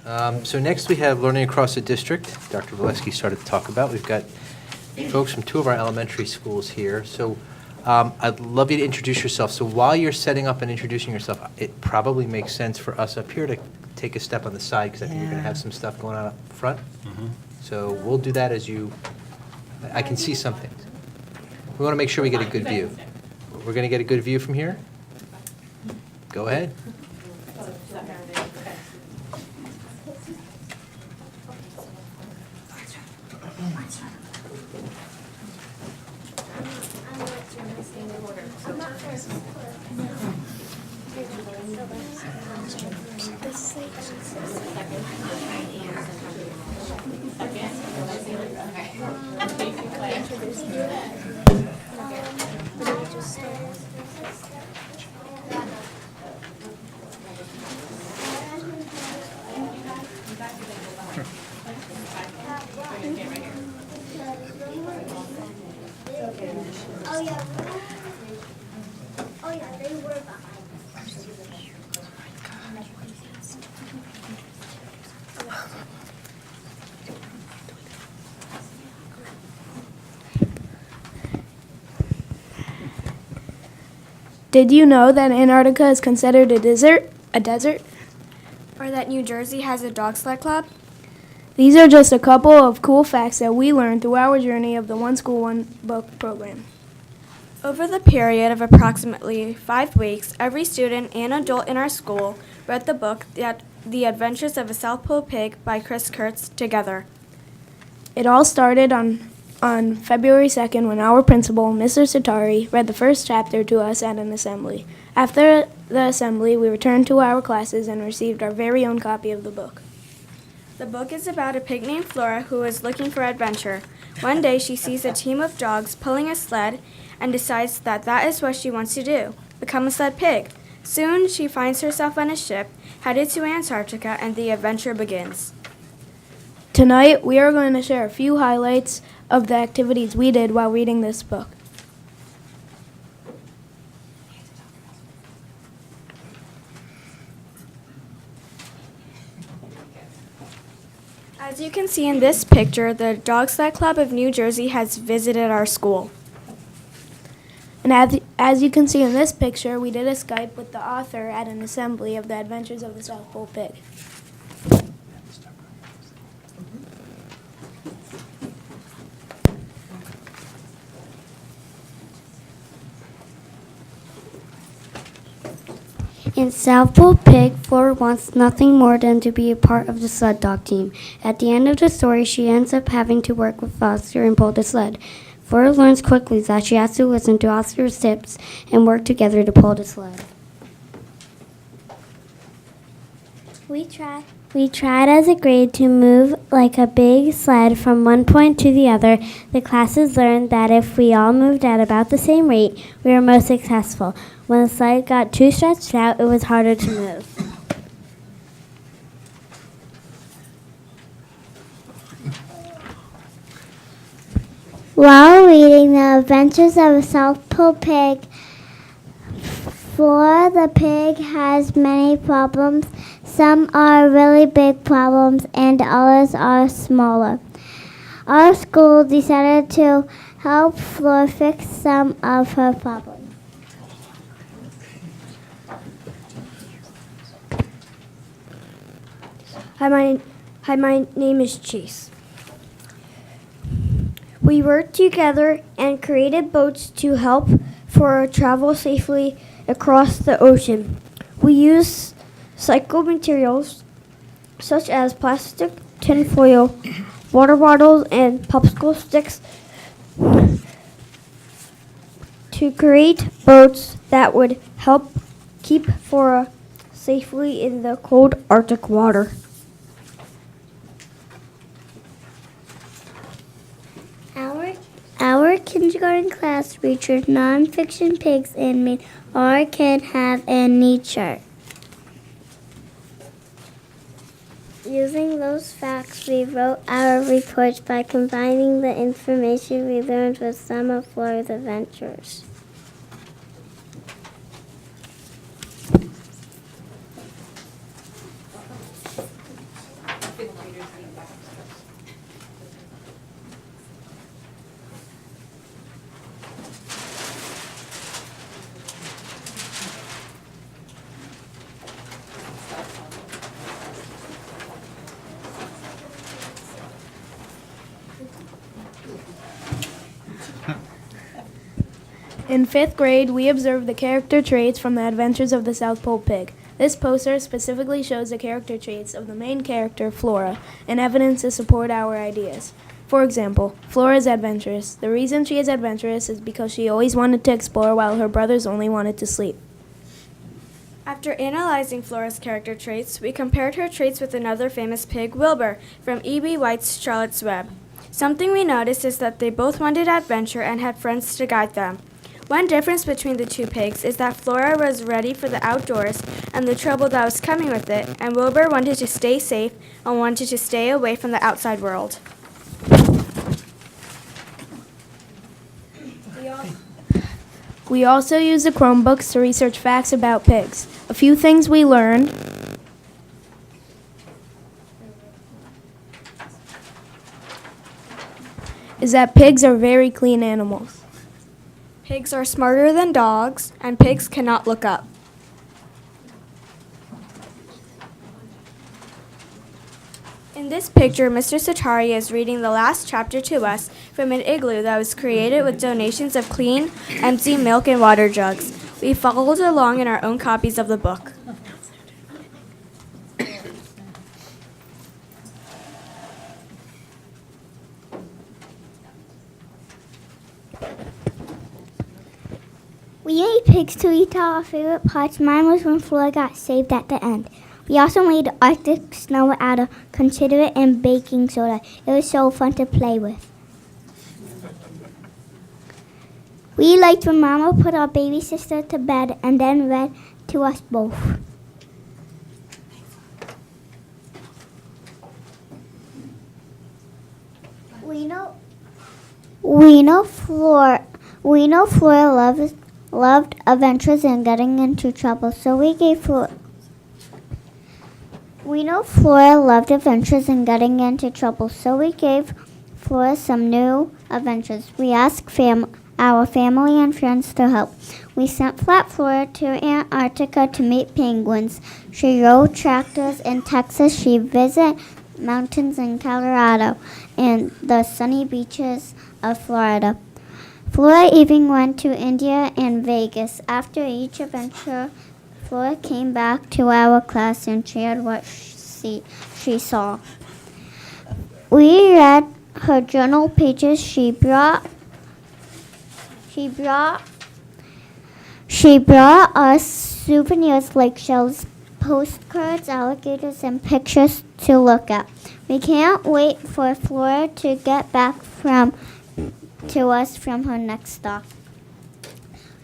So next we have learning across the district. Dr. Valesky started to talk about. We've got folks from two of our elementary schools here. So I'd love you to introduce yourself. So while you're setting up and introducing yourself, it probably makes sense for us up here to take a step on the side because I think you're going to have some stuff going on up front. So we'll do that as you, I can see some things. We want to make sure we get a good view. We're going to get a good view from here? Go ahead. They were behind. Did you know that Antarctica is considered a desert? Or that New Jersey has a dog sled club? These are just a couple of cool facts that we learned through our journey of the One School, One Book program. Over the period of approximately 5 weeks, every student and adult in our school read the book The Adventures of a South Pole Pig by Chris Kurtz together. It all started on February 2nd when our principal, Mr. Satari, read the first chapter to us at an assembly. After the assembly, we returned to our classes and received our very own copy of the book. The book is about a pig named Flora who is looking for adventure. One day she sees a team of dogs pulling a sled and decides that is what she wants to do, become a sled pig. Soon she finds herself on a ship headed to Antarctica and the adventure begins. Tonight, we are going to share a few highlights of the activities we did while reading this book. As you can see in this picture, the Dog Sled Club of New Jersey has visited our school. And as you can see in this picture, we did a Skype with the author at an assembly of The Adventures of the South Pole Pig. In South Pole Pig, Flora wants nothing more than to be a part of the sled dog team. At the end of the story, she ends up having to work with Foster and pull the sled. Flora learns quickly that she has to listen to Oscar's tips and work together to pull the sled. We tried as a grade to move like a big sled from one point to the other. The classes learned that if we all moved at about the same rate, we were most successful. When the sled got too stretched out, it was harder to move. While reading The Adventures of a South Pole Pig, Flora the pig has many problems. Some are really big problems and others are smaller. Our school decided to help Flora fix some of her problems. Hi, my name is Chase. We worked together and created boats to help for travel safely across the ocean. We used recycled materials such as plastic, tin foil, water bottles, and popsicle sticks to create boats that would help keep Flora safely in the cold Arctic water. Our kindergarten class featured nonfiction pigs and made our kid have a neat chart. Using those facts, we wrote our reports by combining the information we learned with some of Flora's adventures. In 5th grade, we observed the character traits from the Adventures of the South Pole Pig. This poster specifically shows the character traits of the main character, Flora, and evidence to support our ideas. For example, Flora is adventurous. The reason she is adventurous is because she always wanted to explore while her brothers only wanted to sleep. After analyzing Flora's character traits, we compared her traits with another famous pig, Wilbur, from E.B. White's Charlotte's Web. Something we noticed is that they both wanted adventure and had friends to guide them. One difference between the two pigs is that Flora was ready for the outdoors and the trouble that was coming with it, and Wilbur wanted to stay safe and wanted to stay away from the outside world. We also use the Chromebooks to research facts about pigs. A few things we learned is that pigs are very clean animals. Pigs are smarter than dogs, and pigs cannot look up. In this picture, Mr. Satari is reading the last chapter to us from an igloo that was created with donations of clean, empty milk and water jugs. We followed along in our own copies of the book. We made pigs to eat our favorite parts. Mine was when Flora got saved at the end. We also made Arctic snow out of considerate and baking soda. It was so fun to play with. We liked when Mama put our baby sister to bed and then read to us both. We know Flora loved adventures and getting into trouble, so we gave Flora. We know Flora loved adventures and getting into trouble, so we gave Flora some new adventures. We asked our family and friends to help. We sent Flat Flora to Antarctica to meet penguins. She rode tractors in Texas. She visited mountains in Colorado and the sunny beaches of Florida. Flora even went to India and Vegas. After each adventure, Flora came back to our class and shared what she saw. We read her journal pages. She brought us souvenirs like shells, postcards, alligators, and pictures to look at. We can't wait for Flora to get back to us from her next stop.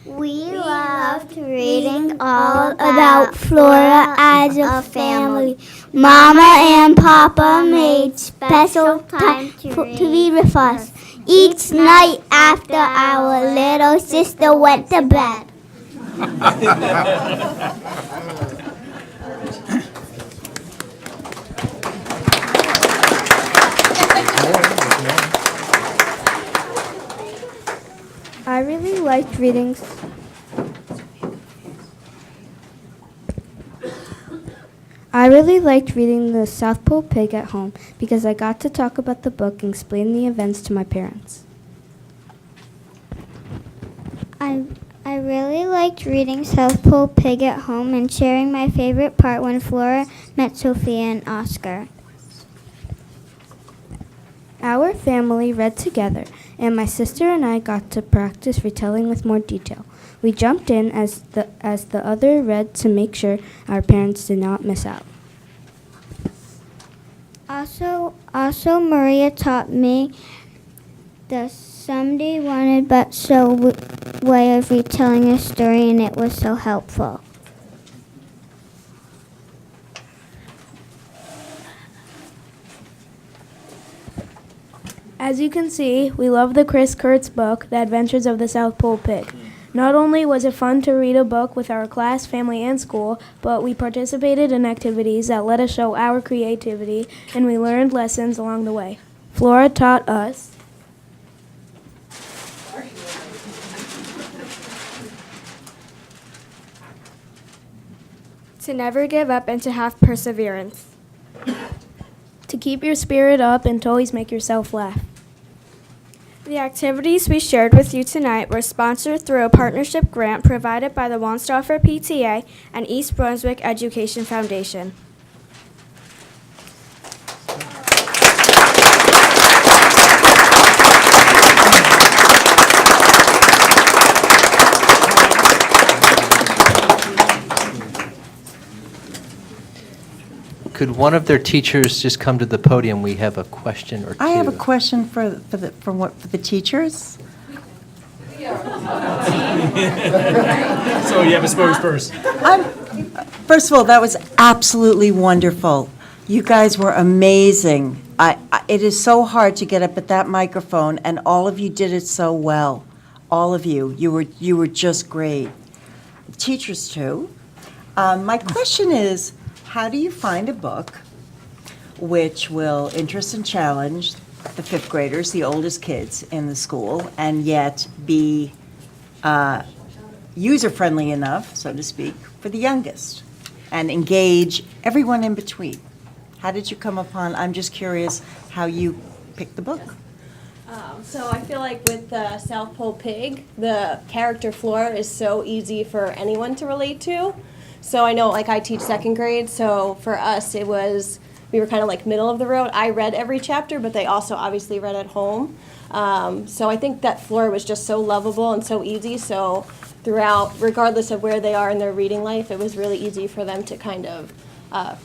We loved reading all about Flora as a family. Mama and Papa made special time to read with us each night after our little sister went to bed. I really liked reading. The South Pole Pig at home because I got to talk about the book and explain the events to my parents. I really liked reading South Pole Pig at home and sharing my favorite part when Flora met Sophia and Oscar. Our family read together, and my sister and I got to practice retelling with more detail. We jumped in as the other read to make sure our parents did not miss out. Also, Maria taught me the somebody wanted but so way of retelling a story, and it was so helpful. As you can see, we love the Chris Kurtz book, The Adventures of the South Pole Pig. Not only was it fun to read a book with our class, family, and school, but we participated in activities that let us show our creativity, and we learned lessons along the way. Flora taught us to never give up and to have perseverance. to keep your spirit up and to always make yourself laugh. The activities we shared with you tonight were sponsored through a partnership grant provided by the Wonstoffer PTA and East Brunswick Education Foundation. Could one of their teachers just come to the podium? We have a question or two. I have a question for the teachers. So you have a spokesperson. First of all, that was absolutely wonderful. You guys were amazing. It is so hard to get up at that microphone, and all of you did it so well. All of you. You were just great. Teachers, too. My question is, how do you find a book which will interest and challenge the fifth graders, the oldest kids in the school, and yet be user-friendly enough, so to speak, for the youngest, and engage everyone in between? How did you come upon, I'm just curious how you picked the book. So I feel like with the South Pole Pig, the character Flora is so easy for anyone to relate to. So I know, like, I teach second grade, so for us we were kind of like middle of the road. I read every chapter, but they also obviously read at home. So I think that Flora was just so lovable and so easy, so throughout, regardless of where they are in their reading life, it was really easy for them to kind of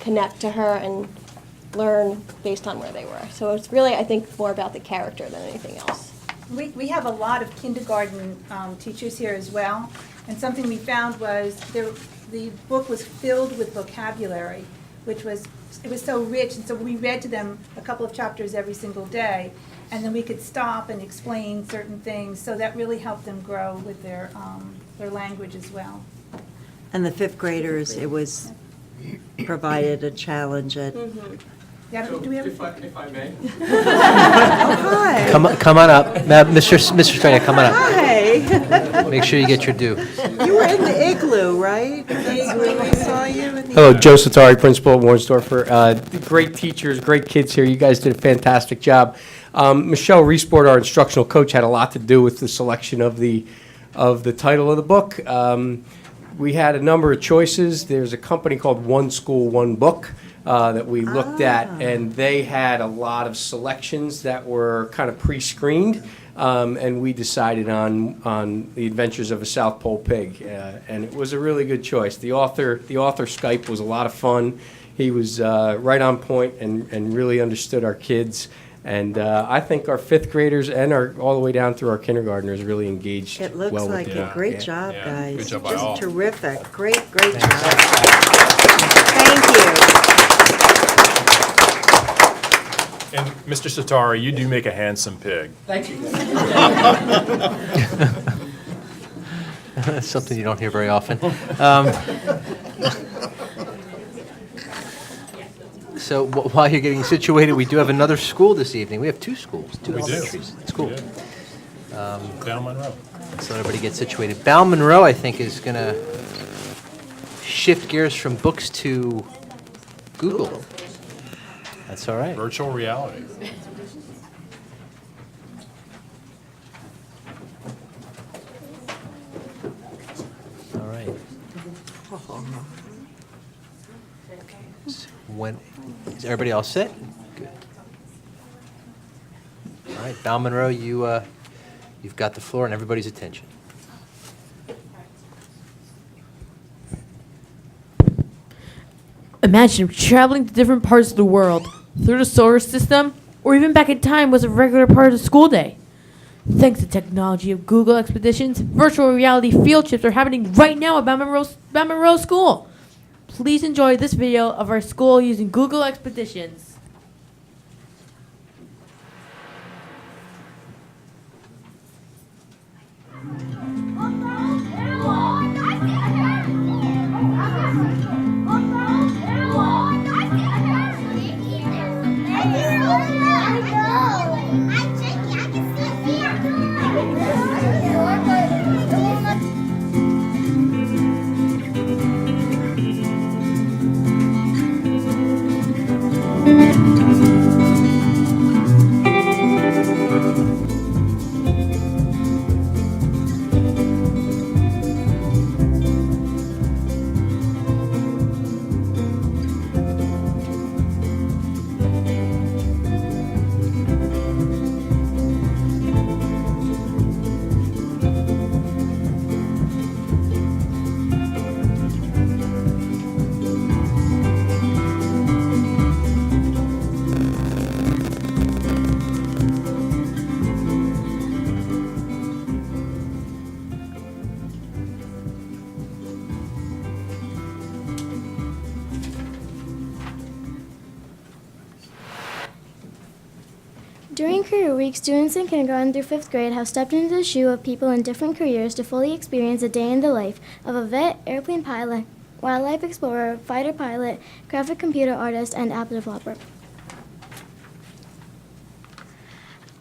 connect to her and learn based on where they were. So it's really, I think, more about the character than anything else. We have a lot of kindergarten teachers here as well, and something we found was the book was filled with vocabulary, it was so rich, and so we read to them a couple of chapters every single day, and then we could stop and explain certain things, so that really helped them grow with their language as well. And the fifth graders, it was provided a challenge at. Yeah, do we have If I may. Hi. Come on up. Mr. Stringer, come on up. Hi. Make sure you get your due. You were in the igloo, right? That's when we saw you in the. Hello, Joe Satari, principal at Warnsdorfer. Great teachers, great kids here. You guys did a fantastic job. Michelle Resport, our instructional coach, had a lot to do with the selection of the title of the book. We had a number of choices. There's a company called One School, One Book that we looked at, and they had a lot of selections that were kind of pre-screened, and we decided on The Adventures of a South Pole Pig, and it was a really good choice. The author Skype was a lot of fun. He was right on point and really understood our kids. And I think our fifth graders and all the way down through our kindergartners really engaged It looks well like with it. it. Great Yeah. job, Yeah, guys. good job by Just all. terrific. Great job. Thank you. And Mr. Satari, you do make a handsome pig. Thank you. That's something you don't hear very often. So while you're getting situated, we do have another school this evening. We have two schools, two We do. elementaries. It's cool. We do. Down Monroe. So everybody get situated. Bal Monroe, I think, is going to shift gears from books to Google. That's all right. Virtual reality. All right. So is everybody all set? Good. All right, Bal Monroe, you've got the floor and everybody's attention. Imagine traveling to different parts of the world, through the solar system, or even back in time was a regular part of the school day. Thanks to technology of Google Expeditions, virtual reality field trips are happening right now at Bal Monroe School. Please enjoy this video of our school using Google Expeditions. During Career Week, students in kindergarten through 5th grade have stepped into the shoe of people in different careers to fully experience a day in the life of a vet, airplane pilot, wildlife explorer, fighter pilot, graphic computer artist, and app developer.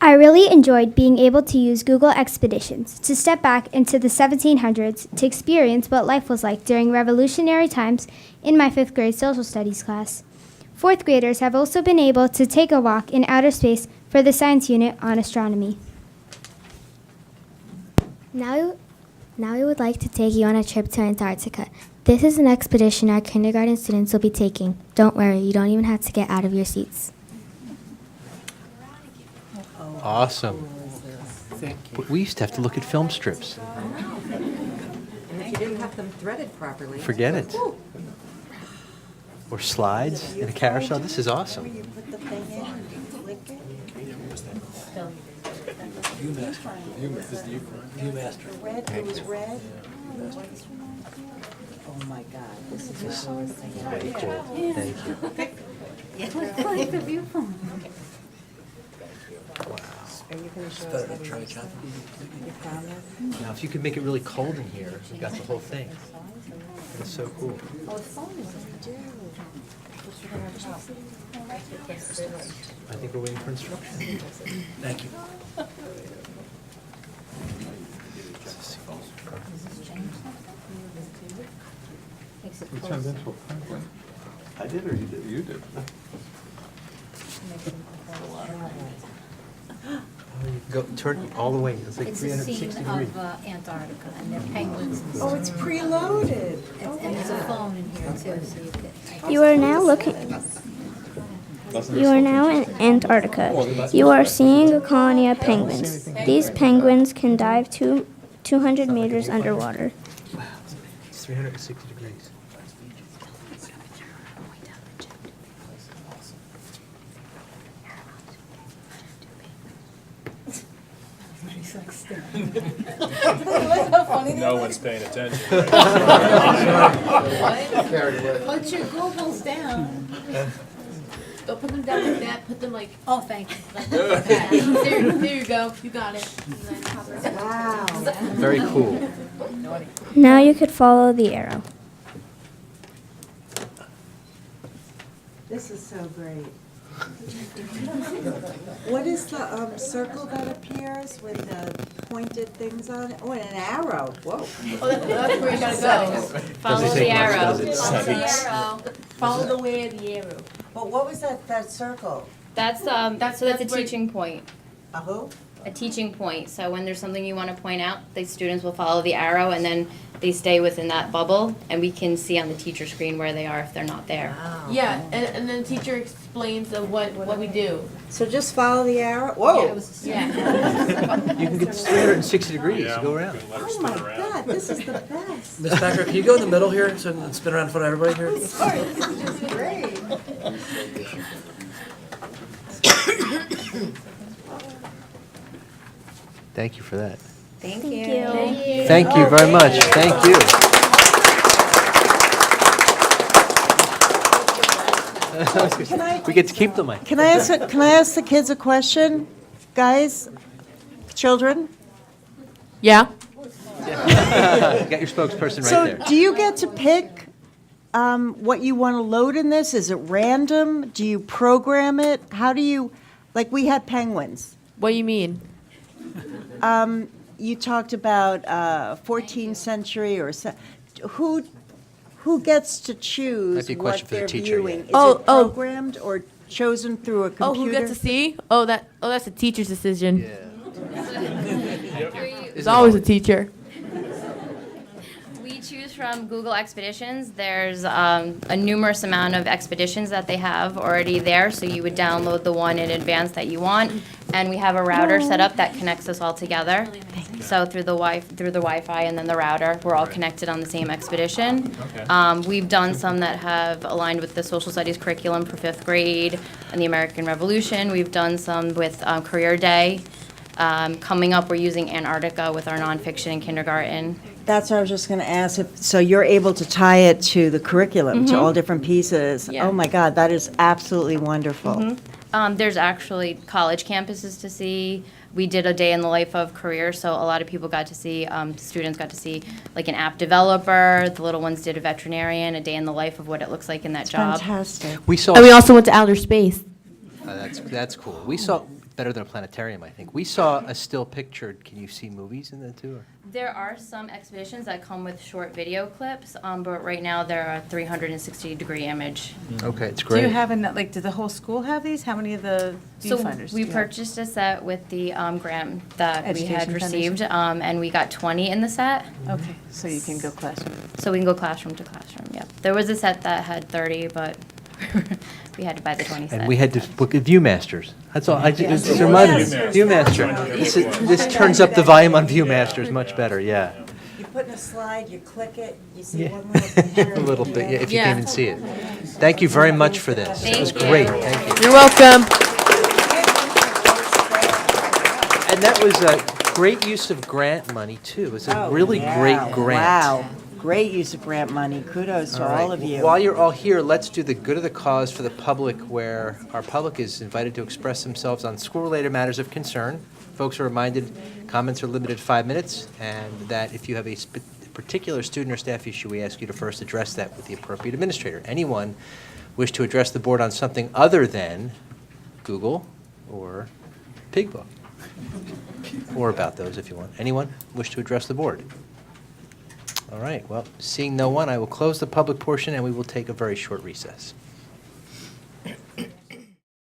I really enjoyed being able to use Google Expeditions to step back into the 1700s to experience what life was like during revolutionary times in my 5th grade social studies class. 4th graders have also been able to take a walk in outer space for the science unit on astronomy. Now we would like to take you on a trip to Antarctica. This is an expedition our kindergarten students will be taking. Don't worry, you don't even have to get out of your seats. Awesome. We used to have to look at film strips. And if you didn't have them threaded properly. Forget it. Or slides in a carousel. This is awesome. You put the thing in and you click it. Red, it was red. Oh my God, this is so Very cool. Thank you. Are you going to show us how to use them? You promise? Now, if you could make it really cold in here, we got the whole thing. That's so cool. Oh, it's fun, we do. I think we're waiting for instruction. Thank you. I did or you did? You did. Go, turn all the way. It's like It's a 360 scene degrees. of Antarctica, and there are penguins and Oh, stuff. it's preloaded. And there's a phone in here too, so you could. You are now in Antarctica. You are seeing a colony of penguins. These penguins can dive 200 meters underwater. Wow, it's 360 degrees. No one's paying attention. Put your Googles down. Don't put them down like that. Put them like, Oh, thank you. like that. There you go. You got it. Wow. Very cool. Now you could follow the arrow. This is so great. What is the circle that appears with the pointed things on it? Oh, and an arrow. Whoa. Oh, that's where you gotta go. Follow the arrow. Follow the arrow. Follow the way of the arrow. But what was that circle? That's so that's a where- teaching point. A who? A teaching point. So when there's something you want to point out, the students will follow the arrow and then they stay within that bubble and we can see on the teacher screen where they are if they're not there. Yeah, and then the teacher explains what we do. So just follow the arrow? Whoa. Yeah. You can get 360 degrees Yeah, to go around. Let her Oh spin my around. God, this is the best. Ms. Packer, can you go in the middle here so and spin around in front of everybody here? This is great. Thank you for that. Thank you. Thank you very much. Thank you. We get to keep the mic. Can I ask the kids a question? Guys, children? Yeah. You got your spokesperson right So there. do you get to pick what you want to load in this? Is it random? Do you program it? How do you, like, we had penguins. What do you mean? You talked about 14th century or who gets to choose Might be a what question for the they're teacher, viewing? yeah. Is Oh, it oh. programmed or chosen through a computer? Oh, who gets to see? That's a teacher's decision. It's always a teacher. We choose from Google Expeditions. There's a numerous amount of expeditions that they have already there, so you would download the one in advance that you want. And we have a router set up that connects us all together. So through the Wi-Fi and then the router, we're all connected on the same expedition. We've done some that have aligned with the social studies curriculum for 5th grade and the American Revolution. We've done some with Career Day. Coming up, we're using Antarctica with our nonfiction in kindergarten. That's what I was just going to ask. So you're able to tie it to the curriculum, to Mhm. all different pieces. Yeah. Oh, my God, that is absolutely wonderful. There's actually college campuses to see. We did a day in the life of career, so a lot of people got to see, students got to see like an app developer. The little ones did a veterinarian, a day in the life of what it looks like in that job. Fantastic. We saw. And we also went to outer space. That's cool. We saw, better than a planetarium, I think. We saw a still picture. Can you see movies in that too? Or? There are some expeditions that come with short video clips, but right now they're a 360-degree image. Okay, it's Do great. you have, like, did the whole school have these? How many of the So viewfinders do we you have? purchased a set with the grant that we had Education received, Foundation. and we got 20 in the set. Okay, so you can go classroom. So we can go classroom to classroom, yep. There was a set that had 30, but we had to buy the 20 set. And we had to look at Viewmasters. That's all. It Yes. just reminded me. Viewmaster. This turns up the volume on Viewmasters much better, yeah. You put in a slide, you click it, you see Yeah. one little picture. A little bit, yeah, if you Yeah. can even see it. Thank you very much for this. It was Thank you. great, thank you. You're welcome. And that was a great use of grant money, too. It was a really great grant. Wow, great use of grant money. Kudos to All right. all of you. While you're all here, let's do the good of the cause for the public, where our public is invited to express themselves on school-related matters of concern. Folks are reminded comments are limited to 5 minutes, and that if you have a particular student or staff issue, we ask you to first address that with the appropriate administrator. Anyone wish to address the board on something other than Google or Pig Book? Or about those, if you want. Anyone wish to address the board? All right, well, seeing no one, I will close the public portion and we will take a very short recess.